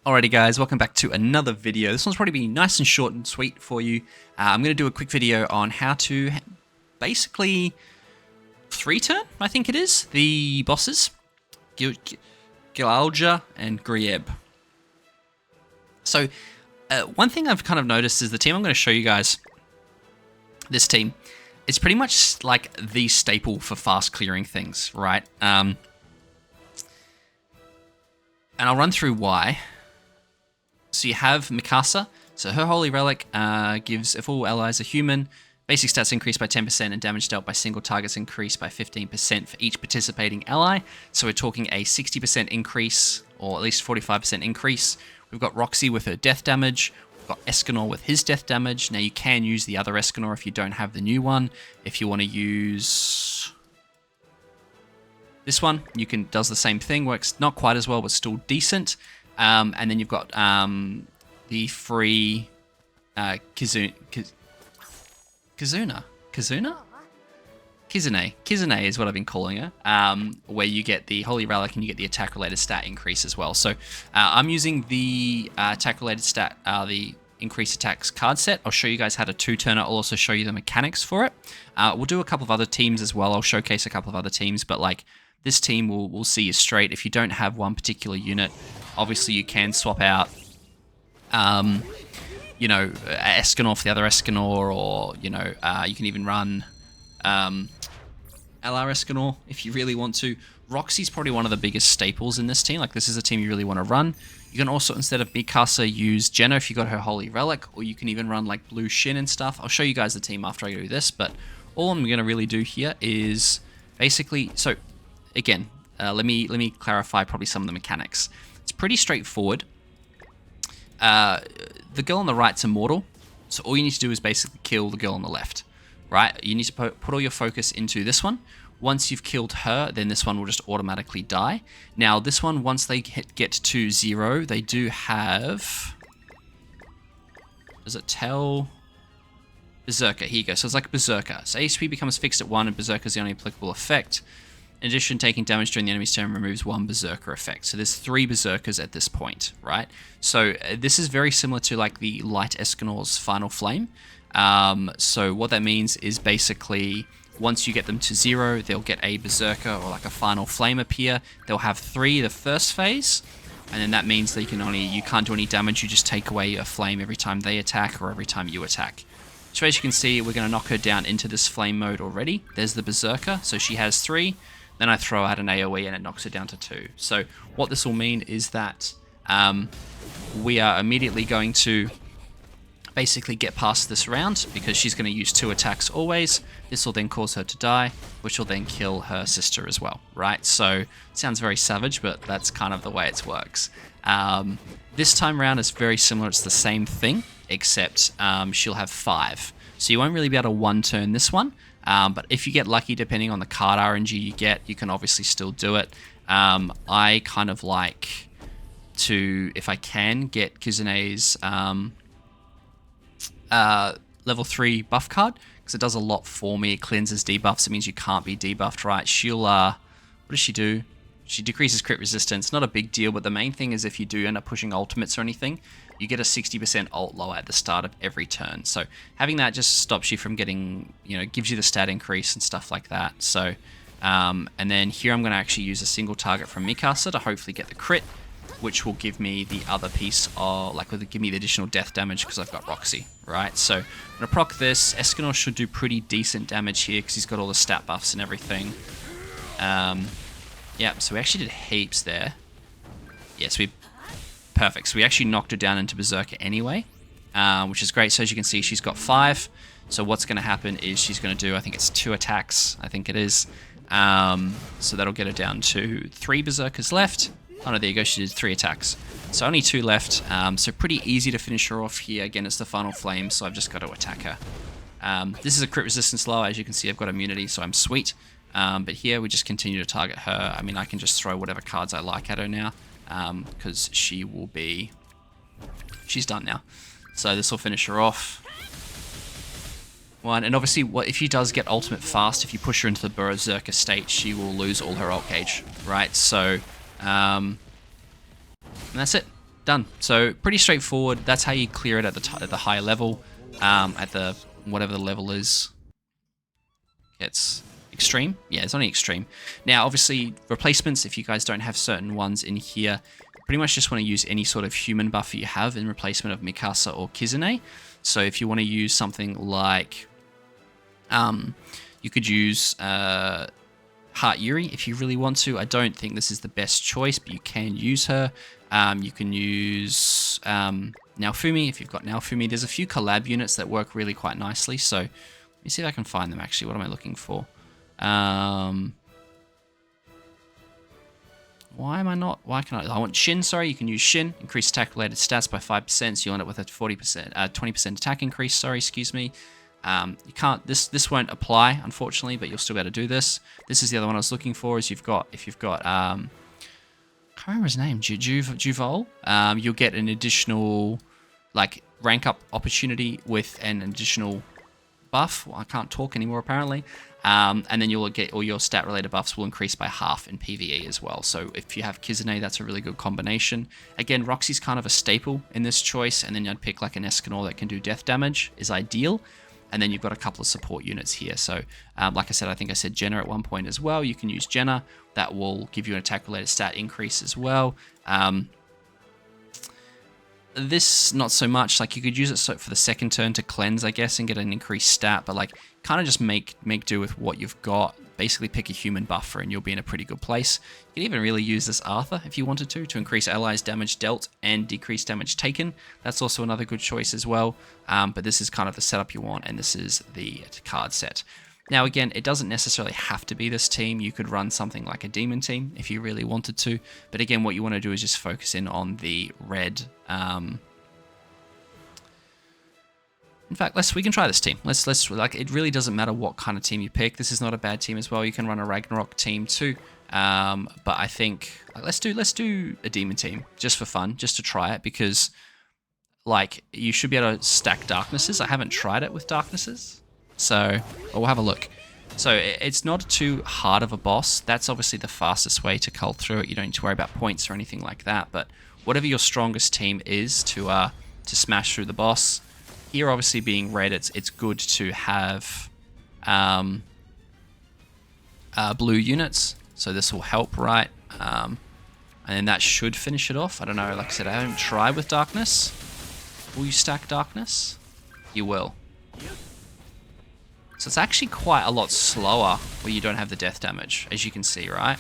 Alrighty guys, welcome back to another video. This one's probably be nice and short and sweet for you. I'm going to do a quick video on how to basically 3-turn, I think it is, the bosses. GJALGA and GREIB. So, one thing I've kind of noticed is the team I'm going to show you guys, this team, it's pretty much like the staple for fast clearing things, right? And I'll run through why. So you have Mikasa. So her Holy Relic gives, if all allies are human, basic stats increase by 10% and damage dealt by single targets increase by 15% for each participating ally. So we're talking a 60% increase, or at least 45% increase. We've got Roxy with her death damage. We've got Escanor with his death damage. Now you can use the other Escanor if you don't have the new one. If you want to use this one, you can, does the same thing, works not quite as well, but still decent. And then you've got the free Kizune is what I've been calling her, where you get the Holy Relic and you get the attack-related stat increase as well. So I'm using the attack-related stat, the increased attacks card set. I'll show you guys how to 2-turn it. I'll also show you the mechanics for it. We'll do a couple of other teams as well. I'll showcase a couple of other teams, but like this team will see you straight. If you don't have one particular unit, obviously you can swap out, you know, Escanor for the other Escanor, or, you know, you can even run LR Escanor if you really want to. Roxy's probably one of the biggest staples in this team. Like, this is a team you really want to run. You can also, instead of Mikasa, use Jenna if you got her Holy Relic, or you can even run like Blue Shin and stuff. I'll show you guys the team after I do this, but all I'm going to really do here is basically, so again, let me clarify probably some of the mechanics. It's pretty straightforward. The girl on the right's immortal, so all you need to do is basically kill the girl on the left, right? You need to put all your focus into this one. Once you've killed her, then this one will just automatically die. Now, this one, once they get to 0, they do have... Does it tell? Berserker, here you go. So it's like Berserker. So HP becomes fixed at 1, and Berserker is the only applicable effect. In addition, taking damage during the enemy's turn removes 1 Berserker effect. So there's 3 Berserkers at this point, right? So this is very similar to like the Light Escanor's Final Flame. So what that means is basically once you get them to 0, they'll get a Berserker or like a Final Flame appear. They'll have 3 the first phase, and then that means that you can't do any damage. You just take away a flame every time they attack or every time you attack. So as you can see, we're going to knock her down into this flame mode already. There's the Berserker, so she has 3. Then I throw out an AoE and it knocks her down to 2. So what this will mean is that we are immediately going to basically get past this round because she's going to use 2 attacks always. This will then cause her to die, which will then kill her sister as well, right? So it sounds very savage, but that's kind of the way it works. This time around is very similar. It's the same thing, except she'll have 5. So you won't really be able to 1-turn this one. But if you get lucky, depending on the card RNG you get, you can obviously still do it. I kind of like to, if I can, get Kizune's level 3 buff card, because it does a lot for me. It cleanses debuffs. It means you can't be debuffed, right? She'll, what does she do? She decreases crit resistance. Not a big deal, but the main thing is if you do end up pushing ultimates or anything, you get a 60% ult lower at the start of every turn. So having that just stops you from getting, you know, gives you the stat increase and stuff like that. So, and then here I'm going to actually use a single target from Mikasa to hopefully get the crit, which will give me the other piece of, like, will give me the additional death damage because I've got Roxy, right? So I'm going to proc this. Escanor should do pretty decent damage here because he's got all the stat buffs and everything. Yeah, so we actually did heaps there. Yes, perfect. So we actually knocked her down into Berserker anyway, which is great. So as you can see, she's got 5. So what's going to happen is she's going to do, I think it's 2 attacks. I think it is. So that'll get her down to 3 Berserkers left. Oh no, there you go. She did 3 attacks. So only 2 left. So pretty easy to finish her off here. Again, it's the Final Flame, so I've just got to attack her. This is a crit resistance low. As you can see, I've got immunity, so I'm sweet. But here we just continue to target her. I mean, I can just throw whatever cards I like at her now, because she will be... She's done now. So this will finish her off. And obviously, if she does get ultimate fast, if you push her into the Berserker state, she will lose all her ult gauge, right? So, and that's it. done. So pretty straightforward. That's how you clear it at the higher level. At the whatever the level is. It's extreme. Yeah, it's only extreme. Now, obviously, replacements. If you guys don't have certain ones in here, pretty much just want to use any sort of human buffer you have in replacement of Mikasa or Kizune. So if you want to use something like, you could use Heart Yuri if you really want to. I don't think this is the best choice, but you can use her. You can use Naofumi if you've got Naofumi. There's a few collab units that work really quite nicely. So let me see if I can find them actually. What am I looking for? Why can I want Shin, sorry, you can use Shin, increase attack related stats by 5%, so you'll end up with a 20% attack increase, sorry, excuse me. You can't, this won't apply, unfortunately, but you'll still be able to do this. This is the other one I was looking for, is if you've got, I can't remember his name, Juval, you'll get an additional, like, rank up opportunity with an additional buff. Well, I can't talk anymore, apparently. And then you'll get all your stat related buffs will increase by half in PvE as well. So if you have Kizune, that's a really good combination. Again, Roxy's kind of a staple in this choice, and then I'd pick like an Escanor that can do death damage is ideal. And then you've got a couple of support units here. So like I said, I think I said Jenna at one point as well. You can use Jenna. That will give you an attack related stat increase as well. This, not so much. Like, you could use it for the second turn to cleanse, I guess, and get an increased stat, but like, kind of just make do with what you've got. Basically pick a human buffer and you'll be in a pretty good place. You can even really use this Arthur if you wanted to increase allies damage dealt and decrease damage taken. That's also another good choice as well. But this is kind of the setup you want, and this is the card set. Now, again, it doesn't necessarily have to be this team. You could run something like a demon team if you really wanted to. But again, what you want to do is just focus in on the red. In fact, we can try this team. Let's like, it really doesn't matter what kind of team you pick. This is not a bad team as well. You can run a Ragnarok team too. But I think let's do a demon team just for fun, just to try it, because like, you should be able to stack darknesses. I haven't tried it with darknesses, so we'll have a look. So it's not too hard of a boss. That's obviously the fastest way to cull through it. You don't need to worry about points or anything like that. But whatever your strongest team is to smash through the boss. Here, obviously being red, it's good to have blue units, so this will help, right? And then that should finish it off. I don't know, like I said, I haven't tried with darkness. Will you stack darkness? You will. So it's actually quite a lot slower where you don't have the death damage, as you can see, right?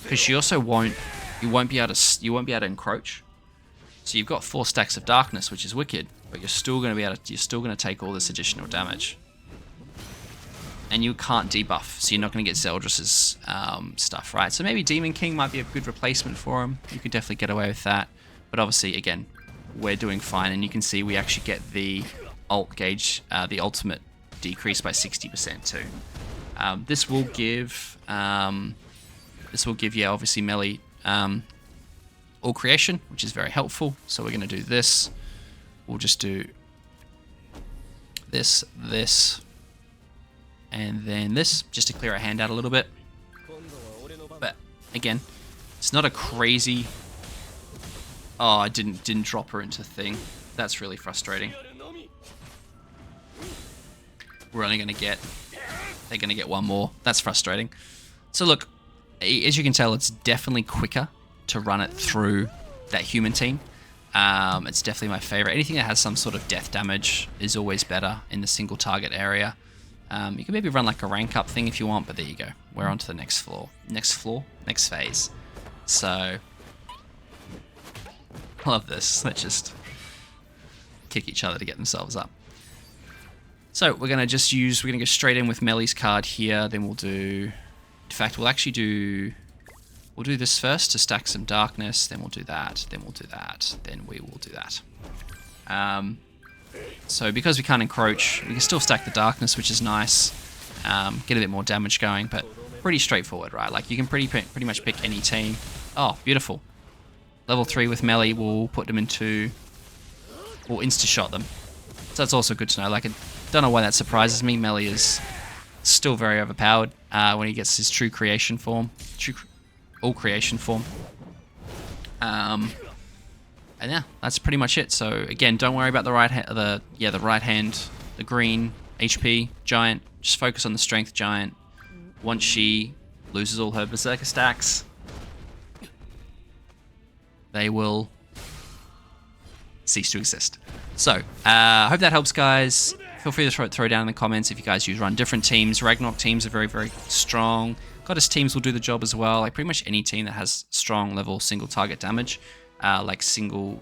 Because you also won't be able to encroach. So you've got 4 stacks of darkness, which is wicked, but you're still going to take all this additional damage. And you can't debuff, so you're not going to get Zeldris's stuff, right? So maybe Demon King might be a good replacement for him. You could definitely get away with that. But obviously, again, we're doing fine, and you can see we actually get the ult gauge, the ultimate decrease by 60% too. This will give you obviously melee all creation, which is very helpful. So we're going to do this. We'll just do this, and then this, just to clear our hand out a little bit. But again, it's not a crazy... Oh, I didn't drop her into thing. That's really frustrating. We're only going to get... They're going to get one more. That's frustrating. So look, as you can tell, it's definitely quicker to run it through that human team. It's definitely my favorite. Anything that has some sort of death damage is always better in the single target area. You can maybe run like a rank up thing if you want, but there you go. We're on to the next floor. Next phase. So, I love this. Let's just kick each other to get themselves up. So we're gonna go straight in with Melly's card here. Then we'll do, in fact, we'll do this first to stack some darkness. Then we'll do that. Then we'll do that. Then we will do that. So because we can't encroach, we can still stack the darkness, which is nice. Get a bit more damage going, but pretty straightforward, right? Like, you can pretty much pick any team. Oh, beautiful. Level 3 with melee will put them into... We'll insta-shot them. So that's also good to know. Like, I don't know why that surprises me. Melee is still very overpowered when he gets his true creation form. All creation form. And yeah, that's pretty much it. So again, don't worry about the right hand, the green HP giant. Just focus on the strength giant. Once she loses all her berserker stacks, they will cease to exist. So I hope that helps, guys. Feel free to throw down in the comments if you guys run different teams. Ragnarok teams are very, very strong. Goddess teams will do the job as well. Like pretty much any team that has strong level single target damage, like single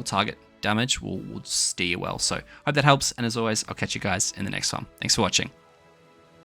target damage will steer well. So hope that helps. And as always, I'll catch you guys in the next one. Thanks for watching.